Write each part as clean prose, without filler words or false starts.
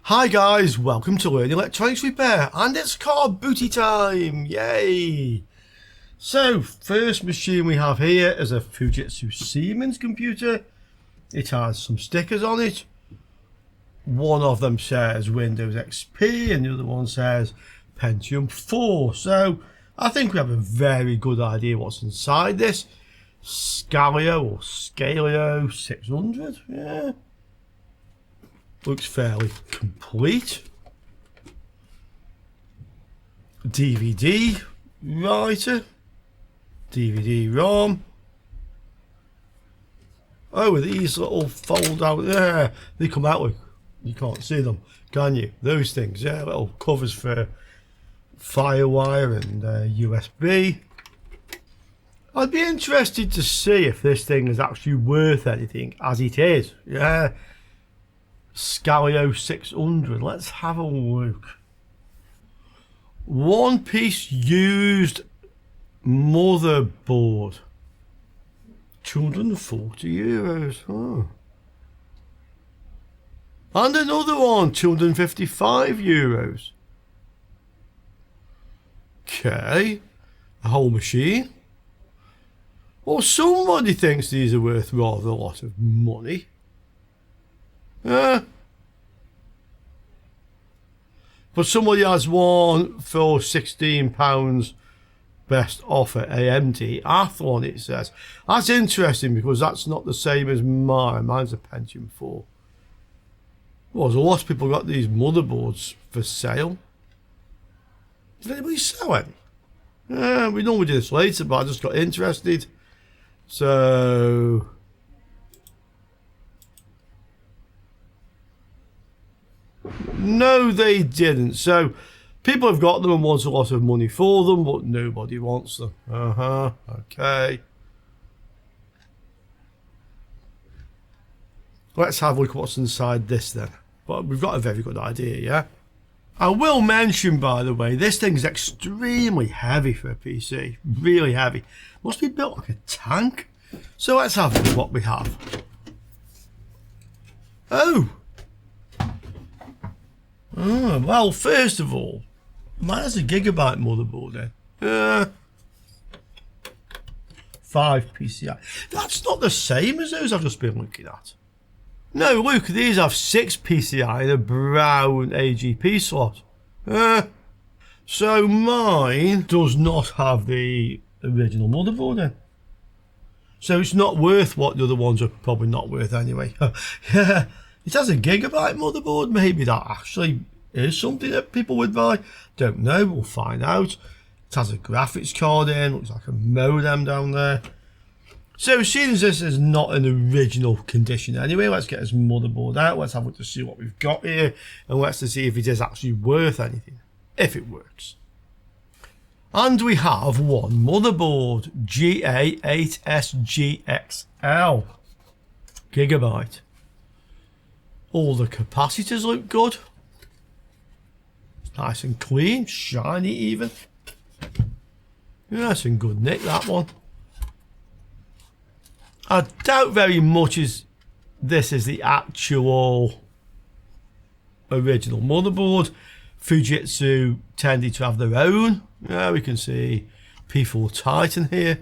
Hi guys, welcome to Learn Electronics Repair, and it's car booty time, yay! So, first machine we have here is a Fujitsu Siemens computer. It has some stickers on it. One of them says Windows XP and the other one says Pentium 4. So, I think we have a very good idea what's inside this. Scalio 600, yeah. Looks fairly complete. DVD writer, DVD-ROM. Oh, these little fold out there. They come out, look. You can't see them, can you? Those things, yeah, little covers for Firewire and USB. I'd be interested to see if this thing is actually worth anything, as it is, yeah. Scalio 600, let's have a look. One piece used motherboard, €240. Oh. And another one, €255. Okay, a whole machine. Well, somebody thinks these are worth rather a lot of money. But somebody has one for £16 best offer AMD Athlon, it says. That's interesting because that's not the same as mine. Mine's a Pentium 4. Well, there's a lot of people got these motherboards for sale. Did anybody sell any? We normally do this later, but I just got interested. So no, they didn't. So people have got them and want a lot of money for them, but nobody wants them. Okay. Let's have a look at what's inside this then. But we've got a very good idea, yeah? I will mention, by the way, this thing's extremely heavy for a PC. Really heavy. Must be built like a tank. So let's have a look at what we have. Oh, well, first of all, mine has a gigabyte motherboard then. 5 PCI. That's not the same as those I've just been looking at. No, look, these have 6 PCI and a brown AGP slot. So mine does not have the original motherboard then. So it's not worth what the other ones are probably not worth anyway. Yeah. It has a gigabyte motherboard. Maybe that actually is something that people would buy. Don't know. We'll find out. It has a graphics card in. Looks like a modem down there. So seeing as this is not an original condition anyway, let's get this motherboard out. Let's have a look to see what we've got here. And let's see if it is actually worth anything. If it works. And we have one motherboard. GA8SGXL. Gigabyte. All the capacitors look good. Nice and clean, shiny even. Nice and good nick, that one. I doubt very much this is the actual original motherboard. Fujitsu tended to have their own. Yeah, we can see P4 Titan here.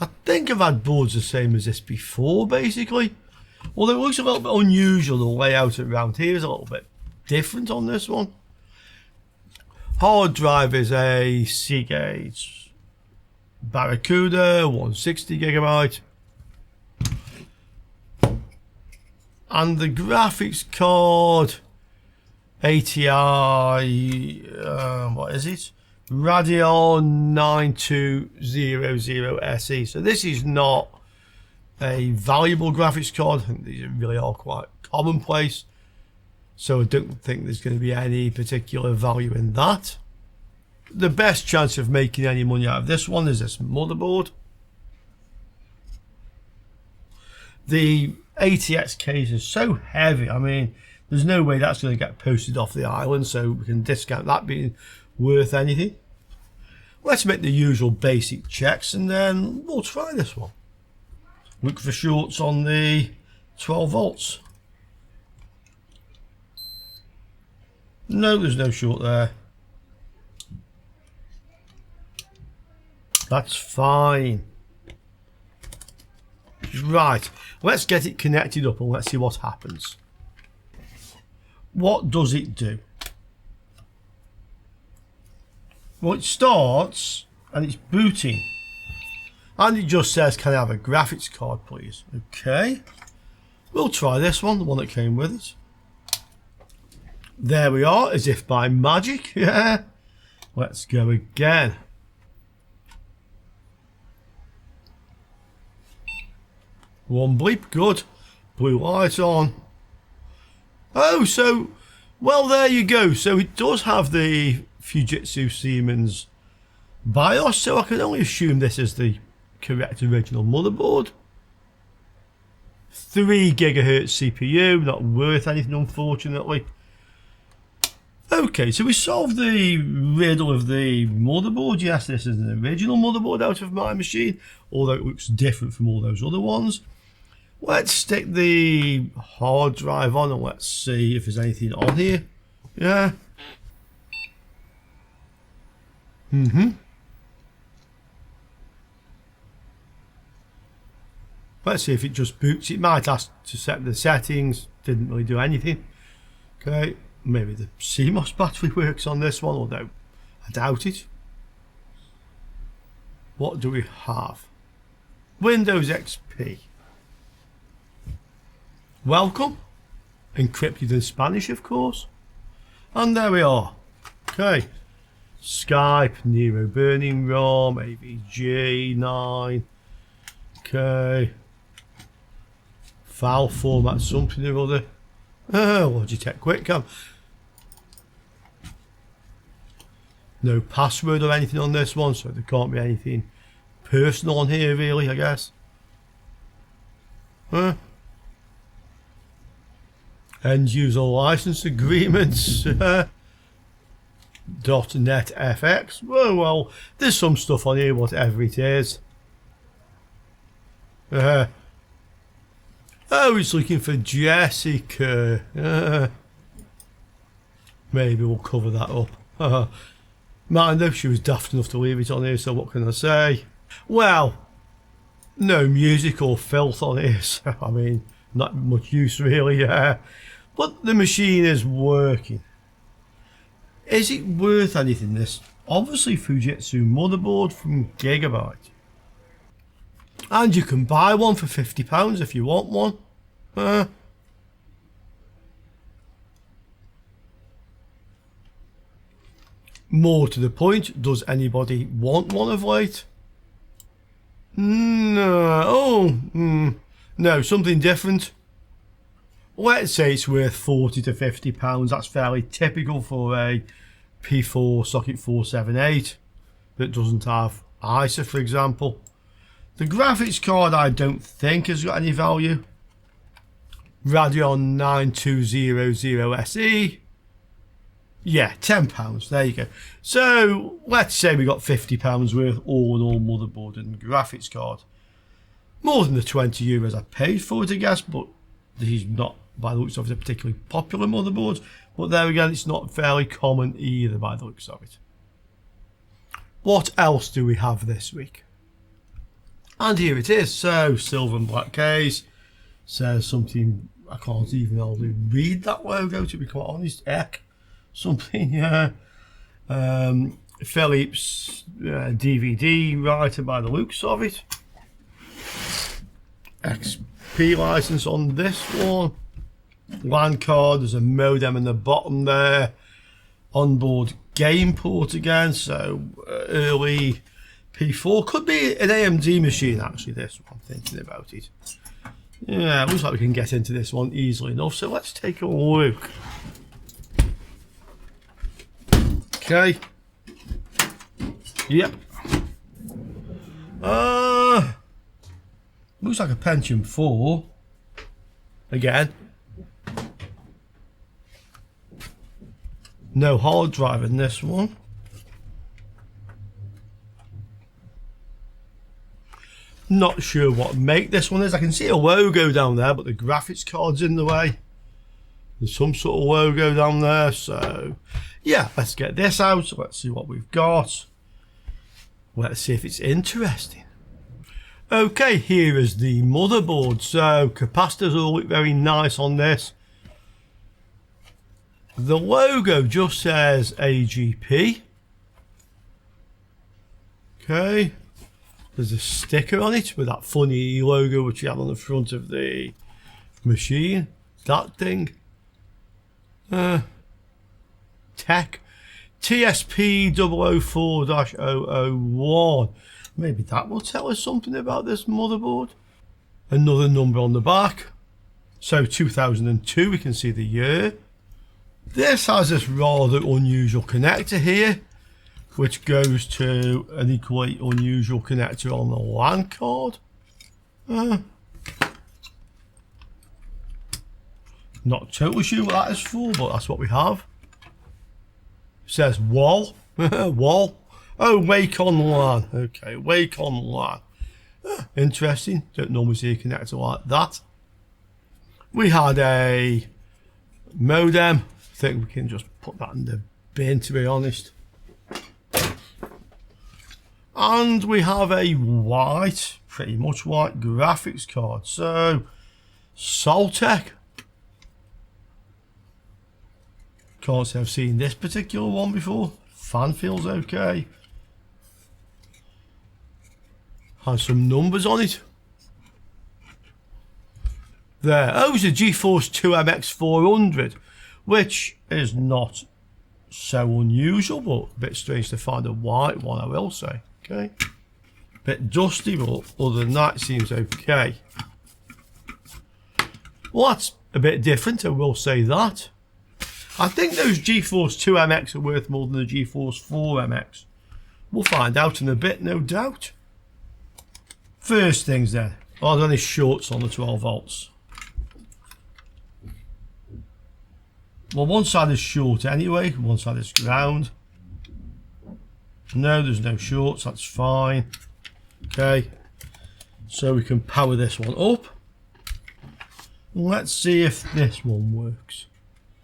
I think I've had boards the same as this before, basically. Although it looks a little bit unusual, the layout around here is a little bit different on this one. Hard drive is a Seagate Barracuda 160 gigabyte. And the graphics card ATI, what is it? Radeon 9200SE. So this is not a valuable graphics card. I think these really are quite commonplace. So I don't think there's going to be any particular value in that. The best chance of making any money out of this one is this motherboard. The ATX case is so heavy. I mean, there's no way that's going to get posted off the island, so we can discount that being worth anything. Let's make the usual basic checks and then we'll try this one. Look for shorts on the 12 volts. No, there's no short there. That's fine. Right, let's get it connected up and let's see what happens. What does it do? Well, it starts and it's booting. And it just says, can I have a graphics card, please? Okay. We'll try this one, the one that came with it. There we are, as if by magic. Yeah. Let's go again. One bleep, good. Blue light on. Oh, so, well, there you go. So it does have the Fujitsu Siemens BIOS, so I can only assume this is the correct original motherboard. 3 GHz CPU, not worth anything, unfortunately. Okay, so we solved the riddle of the motherboard. Yes, this is an original motherboard out of my machine, although it looks different from all those other ones. Let's stick the hard drive on and let's see if there's anything on here. Yeah. Let's see if it just boots. It might ask to set the settings. Didn't really do anything. Okay. Maybe the CMOS battery works on this one, although I doubt it. What do we have? Windows XP. Welcome. Encrypted in Spanish, of course. And there we are. Okay. Skype, Nero Burning ROM, AVG 9. Okay. File format, something or other. Logitech QuickCam. No password or anything on this one, so there can't be anything personal on here, really, I guess. End user license agreements. .NET FX. Well, there's some stuff on here, whatever it is. Oh, it's looking for Jessica. Maybe we'll cover that up. Mind though, she was daft enough to leave it on here, so what can I say? Well, no music or filth on here, so I mean, not much use really. But the machine is working. Is it worth anything, this? Obviously Fujitsu motherboard from Gigabyte. And you can buy one for £50 if you want one. More to the point, does anybody want one of late? No. No, something different. Let's say it's worth £40 to £50. That's fairly typical for a P4 socket 478 that doesn't have ISA, for example. The graphics card I don't think has got any value. Radeon 9200SE. Yeah, £10. There you go. So let's say we got £50 worth all in all motherboard and graphics card. More than the €20 I paid for it, I guess, but this is not, by the looks of it, a particularly popular motherboard. But there again, it's not fairly common either, by the looks of it. What else do we have this week? And here it is. So, silver and black case. Says something, I can't even hardly read that logo, to be quite honest. Eck. Something, yeah. Philips DVD writer, by the looks of it. XP license on this one. LAN card, there's a modem in the bottom there. Onboard game port again, so early P4. Could be an AMD machine, actually, this one, thinking about it. Yeah, looks like we can get into this one easily enough, so let's take a look. Okay. Yep. Looks like a Pentium 4. Again. No hard drive in this one. Not sure what make this one is. I can see a logo down there, but the graphics card's in the way. There's some sort of logo down there. So yeah, let's get this out. Let's see what we've got. Let's see if it's interesting. Okay, here is the motherboard. So capacitors all look very nice on this. The logo just says AGP. Okay. There's a sticker on it with that funny logo which you have on the front of the machine. That thing. Tech. TSP004-001. Maybe that will tell us something about this motherboard. Another number on the back. So 2002, we can see the year. This has this rather unusual connector here, which goes to an equally unusual connector on the LAN card. Not totally sure what that is for, but that's what we have. It says wall. Wall. Oh, wake on LAN. Okay, wake on LAN. Interesting. Don't normally see a connector like that. We had a modem. I think we can just put that in the bin, to be honest. And we have a white, pretty much white graphics card. So, Soltec. Can't say I've seen this particular one before. Fan feels okay. Has some numbers on it. There. Oh, it's a GeForce 2MX 400, which is not so unusual, but a bit strange to find a white one, I will say. Okay. Bit dusty, but other than that, it seems okay. Well, that's a bit different, I will say that. I think those GeForce 2MX are worth more than the GeForce 4MX. We'll find out in a bit, no doubt. First things then. Are there any shorts on the 12 volts? Well, one side is short anyway, one side is ground. No, there's no shorts, that's fine. Okay, so we can power this one up. Let's see if this one works.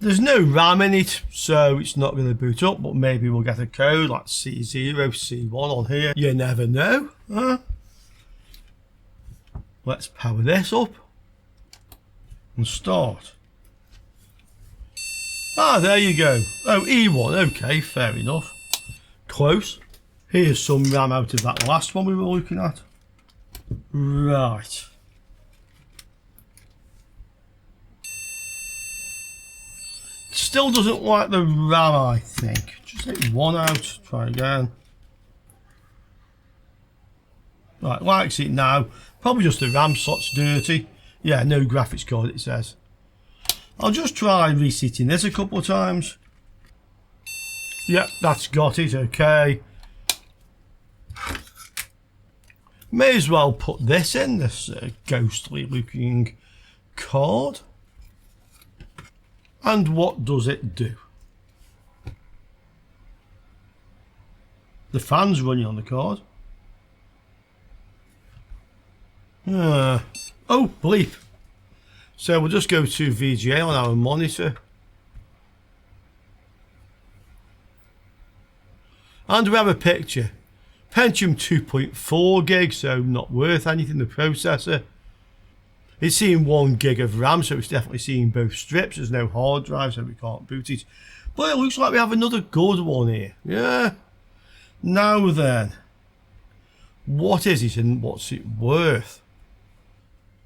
There's no RAM in it, so it's not going to boot up, but maybe we'll get a code like C0, C1 on here. You never know. Let's power this up and start. Ah, there you go. Oh, E1. Okay, fair enough. Close. Here's some RAM out of that last one we were looking at. Right. Still doesn't like the RAM, I think. Just take one out. Try again. Right, likes it now. Probably just the RAM slot's dirty. Yeah, no graphics card, it says. I'll just try reseating this a couple of times. Yep, that's got it, okay. May as well put this in, this ghostly looking card. And what does it do? The fan's running on the card. Oh, bleep. So we'll just go to VGA on our monitor. And we have a picture. Pentium 2.4 gig, so not worth anything, the processor. It's seeing 1 gig of RAM, so it's definitely seeing both strips. There's no hard drive, so we can't boot it. But it looks like we have another good one here. Yeah. Now then, what is it and what's it worth?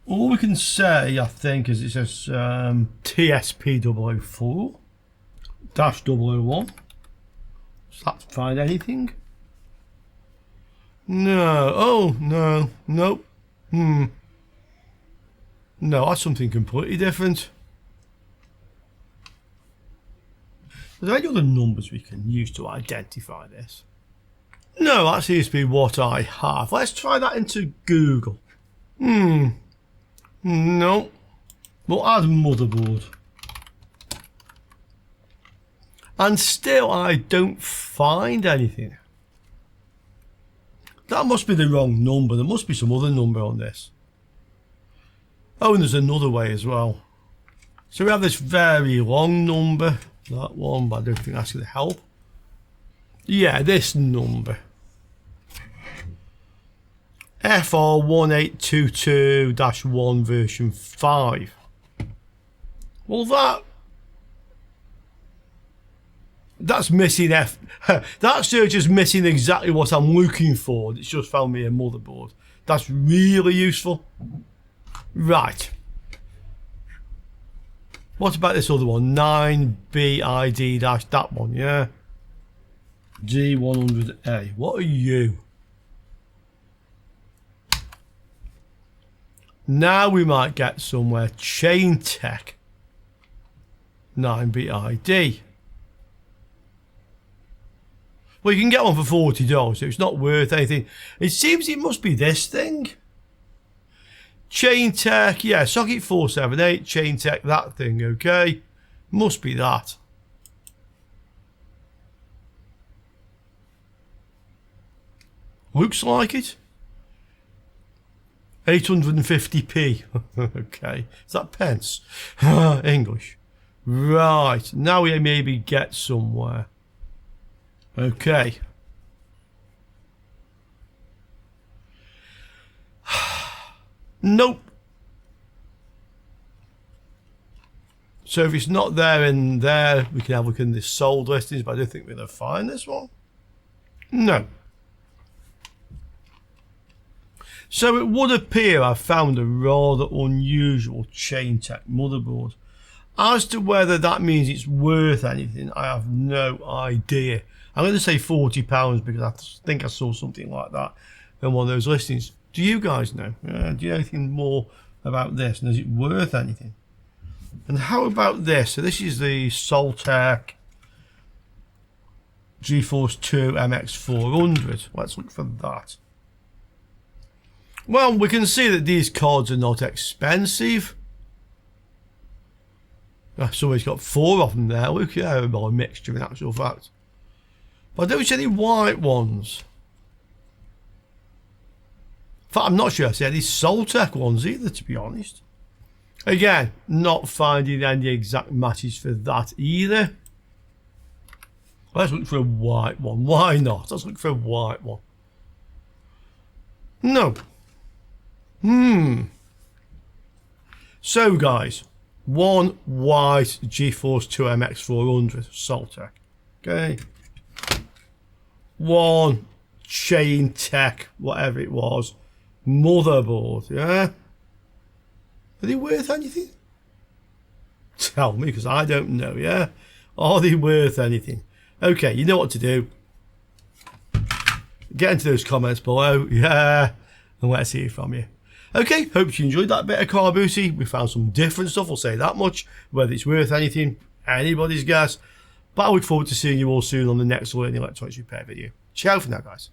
All we can say, I think, is it says TSP004-001. Does that find anything? No. Oh, no. Nope. No, that's something completely different. Are there any other numbers we can use to identify this? No, that seems to be what I have. Let's try that into Google. No. We'll add motherboard. And still I don't find anything. That must be the wrong number. There must be some other number on this. Oh, and there's another way as well. So we have this very long number, that one, but I don't think that's going to help. Yeah, this number. FR1822-1 version 5. Well, that's missing that search is missing exactly what I'm looking for. It's just found me a motherboard. That's really useful. Right. What about this other one? 9BID dash that one, yeah. G100A. What are you? Now we might get somewhere. Chain Tech. 9BID. Well, you can get one for $40, so it's not worth anything. It seems it must be this thing. Chain Tech, yeah, socket 478, Chain Tech, that thing, okay? Must be that. Looks like it. 850p. Okay, is that pence? English. Right, now we maybe get somewhere. Okay. Nope. So if it's not there in there, we can have a look in this sold listings, but I don't think we're going to find this one. No. So it would appear I've found a rather unusual Chain Tech motherboard. As to whether that means it's worth anything, I have no idea. I'm going to say £40 because I think I saw something like that in one of those listings. Do you guys know? Do you know anything more about this? And is it worth anything? And how about this? So this is the Soltech GeForce 2 MX400. Let's look for that. Well, we can see that these cards are not expensive. Somebody's got 4 of them there. Look, yeah, a mixture in actual fact. But I don't see any white ones. In fact, I'm not sure I see any Soltech ones either, to be honest. Again, not finding any exact matches for that either. Let's look for a white one. Why not? Let's look for a white one. No. So, guys, one white GeForce 2 MX400 Soltech. Okay. One Chain Tech, whatever it was, motherboard, yeah? Are they worth anything? Tell me, because I don't know, yeah? Are they worth anything? Okay, you know what to do. Get into those comments below, yeah? And let's hear from you. Okay, hope you enjoyed that bit of car booty. We found some different stuff, I'll say that much. Whether it's worth anything, anybody's guess. But I look forward to seeing you all soon on the next Learning Electronics Repair video. Ciao for now, guys.